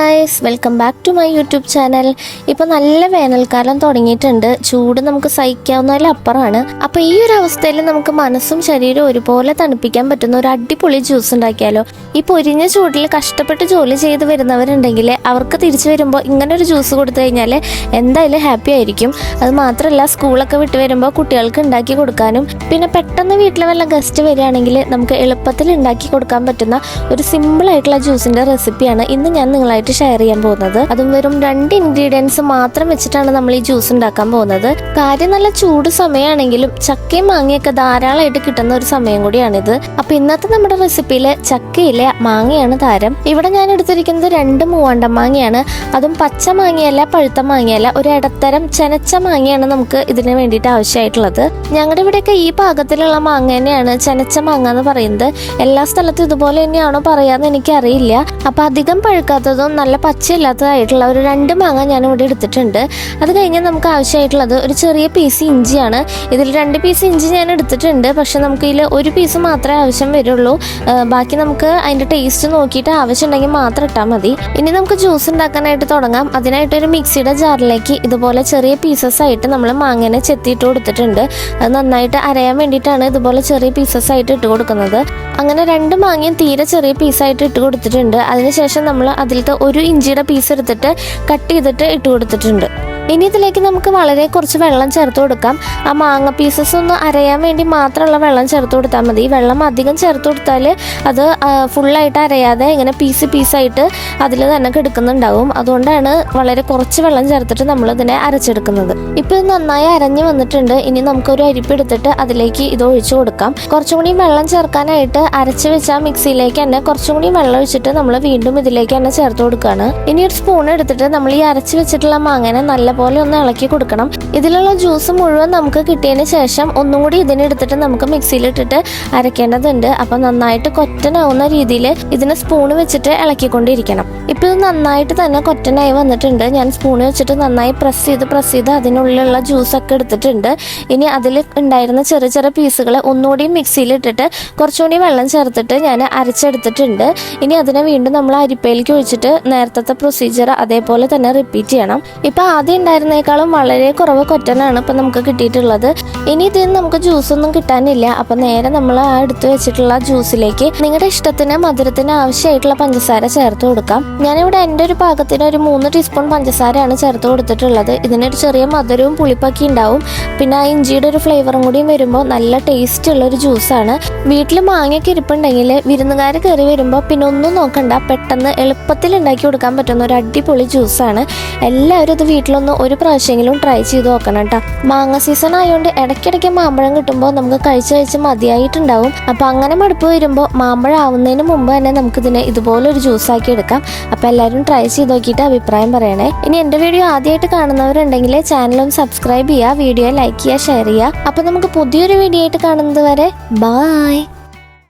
Guys, welcome back to my YouTube channel. ഇപ്പോൾ നല്ല വേനൽക്കാലം തുടങ്ങിയിട്ടുണ്ട്. ചൂട് നമുക്ക് സഹിക്കാവുന്നതിലപ്പുറമാണ്. അപ്പോൾ ഈ ഒരു അവസ്ഥയിൽ നമുക്ക് മനസ്സും ശരീരവും ഒരുപോലെ തണുപ്പിക്കാൻ പറ്റുന്ന ഒരു അടിപൊളി ജ്യൂസ് ഉണ്ടാക്കിയാലോ. ഈ പൊരിഞ്ഞ ചൂടിൽ കഷ്ടപ്പെട്ട് ജോലി ചെയ്ത് വരുന്നവരുണ്ടെങ്കിൽ അവർക്ക് തിരിച്ചു വരുമ്പോൾ ഇങ്ങനെ ഒരു ജ്യൂസ് കൊടുത്തു കഴിഞ്ഞാൽ എന്തായാലും ഹാപ്പി ആയിരിക്കും. അത് മാത്രമല്ല, സ്കൂളൊക്കെ വിട്ട് വരുമ്പോൾ കുട്ടികൾക്ക് ഉണ്ടാക്കി കൊടുക്കാനും പിന്നെ പെട്ടെന്ന് വീട്ടിൽ വല്ല ഗസ്റ്റ് വരികയാണെങ്കിൽ നമുക്ക് എളുപ്പത്തിൽ ഉണ്ടാക്കി കൊടുക്കാൻ പറ്റുന്ന ഒരു സിമ്പിളായിട്ടുള്ള ജ്യൂസിൻ്റെ റെസിപ്പിയാണ് ഇന്ന് ഞാൻ നിങ്ങളായിട്ട് ഷെയർ ചെയ്യാൻ പോകുന്നത്. അതും വെറും 2 ഇൻഗ്രീഡിയൻസ് മാത്രം വെച്ചിട്ടാണ് നമ്മൾ ഈ ജ്യൂസ് ഉണ്ടാക്കാൻ പോകുന്നത്. കാര്യം നല്ല ചൂട് സമയമാണെങ്കിലും ചക്കയും മാങ്ങയൊക്കെ ധാരാളമായിട്ട് കിട്ടുന്ന ഒരു സമയം കൂടിയാണിത്. അപ്പൊ ഇന്നത്തെ നമ്മുടെ റെസിപ്പിയില് ചക്കയിലെ മാങ്ങയാണ് താരം. ഇവിടെ ഞാൻ എടുത്തിരിക്കുന്നത് 2 മൂവാണ്ടൻ മാങ്ങയാണ്. അതും പച്ച മാങ്ങയല്ല, പഴുത്ത മാങ്ങയല്ല, ഒരു ഇടത്തരം ചെനച്ച മാങ്ങയാണ് നമുക്ക് ഇതിന് വേണ്ടിയിട്ട് ആവശ്യമായിട്ടുള്ളത്. ഞങ്ങളുടെ ഇവിടെയൊക്കെ ഈ പാകത്തിലുള്ള മാങ്ങ തന്നെയാണ് ചെനച്ച മാങ്ങ എന്ന് പറയുന്നത്. എല്ലാ സ്ഥലത്തും ഇതുപോലെ തന്നെയാണോ പറയാന്ന് എനിക്കറിയില്ല. അപ്പൊ അധികം പഴുക്കാത്തതും നല്ല പച്ചയില്ലാത്തതായിട്ടുള്ള ഒരു 2 മാങ്ങ ഞാൻ ഇവിടെ എടുത്തിട്ടുണ്ട്. അത് കഴിഞ്ഞ് നമുക്ക് ആവശ്യമായിട്ടുള്ളത് ഒരു ചെറിയ പീസ് ഇഞ്ചിയാണ്. ഇതിൽ 2 പീസ് ഇഞ്ചി ഞാൻ എടുത്തിട്ടുണ്ട്. പക്ഷെ നമുക്ക് ഇതിൽ ഒരു പീസ് മാത്രമേ ആവശ്യം വരുള്ളൂ. ബാക്കി നമുക്ക് അതിൻ്റെ ടേസ്റ്റ് നോക്കിയിട്ട് ആവശ്യമുണ്ടെങ്കിൽ മാത്രം ഇട്ടാൽ മതി. ഇനി നമുക്ക് ജ്യൂസ് ഉണ്ടാക്കാനായിട്ട് തുടങ്ങാം. അതിനായിട്ട് ഒരു മിക്സിയുടെ ജാറിലേക്ക് ഇതുപോലെ ചെറിയ പീസസ് ആയിട്ട് നമ്മൾ മാങ്ങനെ ചെത്തിയിട്ട് കൊടുത്തിട്ടുണ്ട്. അത് നന്നായിട്ട് അരയാൻ വേണ്ടിയിട്ടാണ് ഇതുപോലെ ചെറിയ പീസസ് ആയിട്ട് ഇട്ട് കൊടുക്കുന്നത്. അങ്ങനെ 2 മാങ്ങയും തീരെ ചെറിയ പീസായിട്ട് ഇട്ട് കൊടുത്തിട്ടുണ്ട്. അതിനുശേഷം നമ്മൾ അതിലത്തെ ഒരു ഇഞ്ചിയുടെ പീസ് എടുത്തിട്ട് കട്ട് ചെയ്തിട്ട് ഇട്ട് കൊടുത്തിട്ടുണ്ട്. ഇനി ഇതിലേക്ക് നമുക്ക് വളരെ കുറച്ച് വെള്ളം ചേർത്ത് കൊടുക്കാം. ആ മാങ്ങ പീസസ് ഒന്ന് അരയാൻ വേണ്ടി മാത്രമുള്ള വെള്ളം ചേർത്ത് കൊടുത്താൽ മതി. വെള്ളം അധികം ചേർത്ത് കൊടുത്താൽ അത് ഫുള്ളായിട്ട് അരയാതെ ഇങ്ങനെ പീസായിട്ട് അതിൽ തന്നെ കിടക്കുന്നുണ്ടാവും. അതുകൊണ്ടാണ് വളരെ കുറച്ച് വെള്ളം ചേർത്തിട്ട് നമ്മൾ ഇതിനെ അരച്ചെടുക്കുന്നത്. ഇപ്പം ഇത് നന്നായി അരഞ്ഞു വന്നിട്ടുണ്ട്. ഇനി നമുക്കൊരു അരിപ്പ് എടുത്തിട്ട് അതിലേക്ക് ഇത് ഒഴിച്ചു കൊടുക്കാം. കുറച്ചും കൂടി വെള്ളം ചേർക്കാനായിട്ട് അരച്ച് വെച്ച മിക്സിയിലേക്ക് തന്നെ കുറച്ചും കൂടി വെള്ളം ഒഴിച്ചിട്ട് നമ്മൾ വീണ്ടും ഇതിലേക്ക് തന്നെ ചേർത്ത് കൊടുക്കുകയാണ്. ഇനി ഒരു സ്പൂൺ എടുത്തിട്ട് നമ്മൾ ഈ അരച്ച് വെച്ചിട്ടുള്ള മാങ്ങനെ നല്ലപോലെ ഒന്ന് ഇളക്കി കൊടുക്കണം. ഇതിലുള്ള ജ്യൂസ് മുഴുവൻ നമുക്ക് കിട്ടിയതിന് ശേഷം ഒന്നും കൂടി ഇതിനെടുത്തിട്ട് നമുക്ക് മിക്സിയിലിട്ടിട്ട് അരക്കേണ്ടതുണ്ട്. അപ്പൊ നന്നായിട്ട് കൊറ്റനാവുന്ന രീതിയിൽ ഇതിനെ സ്പൂൺ വെച്ചിട്ട് ഇളക്കിക്കൊണ്ടിരിക്കണം. ഇപ്പൊ ഇത് നന്നായിട്ട് തന്നെ കൊറ്റനായി വന്നിട്ടുണ്ട്. ഞാൻ സ്പൂൺ വെച്ചിട്ട് നന്നായി പ്രസ് ചെയ്ത് അതിനുള്ളിലുള്ള ജ്യൂസൊക്കെ എടുത്തിട്ടുണ്ട്. ഇനി അതിൽ ഉണ്ടായിരുന്ന ചെറിയ ചെറിയ പീസുകൾ ഒന്നുകൂടി മിക്സിയിലിട്ടിട്ട് കുറച്ചുകൂടി വെള്ളം ചേർത്തിട്ട് ഞാൻ അരച്ചെടുത്തിട്ടുണ്ട്. ഇനി അതിനെ വീണ്ടും നമ്മൾ അരിപ്പയിലേക്ക് ഒഴിച്ചിട്ട് നേരത്തെ പ്രൊസീജിയർ അതേപോലെ തന്നെ റിപ്പീറ്റ് ചെയ്യണം. ഇപ്പൊ ആദ്യം ഉണ്ടായിരുന്നേക്കാളും വളരെ കുറവ് കൊറ്റനാണ് ഇപ്പൊ നമുക്ക് കിട്ടിയിട്ടുള്ളത്. ഇനി ഇതിന് നമുക്ക് ജ്യൂസ് ഒന്നും കിട്ടാനില്ല. അപ്പൊ നേരെ നമ്മൾ ആ എടുത്തു വെച്ചിട്ടുള്ള ജ്യൂസിലേക്ക് നിങ്ങളുടെ ഇഷ്ടത്തിന് മധുരത്തിന് ആവശ്യമായിട്ടുള്ള പഞ്ചസാര ചേർത്ത് കൊടുക്കാം. ഞാനിവിടെ എൻ്റെ ഒരു പാകത്തിന് ഒരു 3 ടീസ്പൂൺ പഞ്ചസാരയാണ് ചേർത്ത് കൊടുത്തിട്ടുള്ളത്. ഇതിനൊരു ചെറിയ മധുരവും പുളിപ്പൊക്കെ ഉണ്ടാവും. പിന്നെ ആ ഇഞ്ചിയുടെ ഒരു ഫ്ലേവറും കൂടി വരുമ്പോൾ നല്ല ടേസ്റ്റ് ഉള്ള ഒരു ജ്യൂസാണ്. വീട്ടിൽ മാങ്ങയൊക്കെ ഇരിപ്പുണ്ടെങ്കിൽ വിരുന്നുകാർ കയറി വരുമ്പോൾ പിന്നെ ഒന്നും നോക്കണ്ട, പെട്ടെന്ന് എളുപ്പത്തിൽ ഉണ്ടാക്കി കൊടുക്കാൻ പറ്റുന്ന ഒരു അടിപൊളി ജ്യൂസാണ്. എല്ലാവരും ഇത് വീട്ടിലൊന്ന് ഒരു പ്രാവശ്യമെങ്കിലും ട്രൈ ചെയ്ത് നോക്കണം കേട്ടോ. മാങ്ങ സീസൺ ആയതുകൊണ്ട് ഇടയ്ക്കിടയ്ക്ക് മാമ്പഴം കിട്ടുമ്പോൾ നമുക്ക് കഴിച്ച് മതിയായിട്ടുണ്ടാവും. അപ്പോൾ അങ്ങനെ മടുപ്പ് വരുമ്പോൾ മാമ്പഴം ആവുന്നതിന് മുമ്പ് തന്നെ നമുക്കിതിനെ ഇതുപോലെ ഒരു ജ്യൂസാക്കി എടുക്കാം. അപ്പോൾ എല്ലാവരും ട്രൈ ചെയ്ത് നോക്കിയിട്ട് അഭിപ്രായം പറയണേ. ഇനി എൻ്റെ വീഡിയോ ആദ്യമായിട്ട് കാണുന്നവരുണ്ടെങ്കിൽ ചാനലൊന്ന് സബ്സ്ക്രൈബ് ചെയ്യുക, വീഡിയോ ലൈക്ക് ചെയ്യുക, ഷെയർ ചെയ്യുക. അപ്പോൾ നമുക്ക് പുതിയൊരു വീഡിയോ ആയിട്ട് കാണുന്നത് വരെ ബൈ.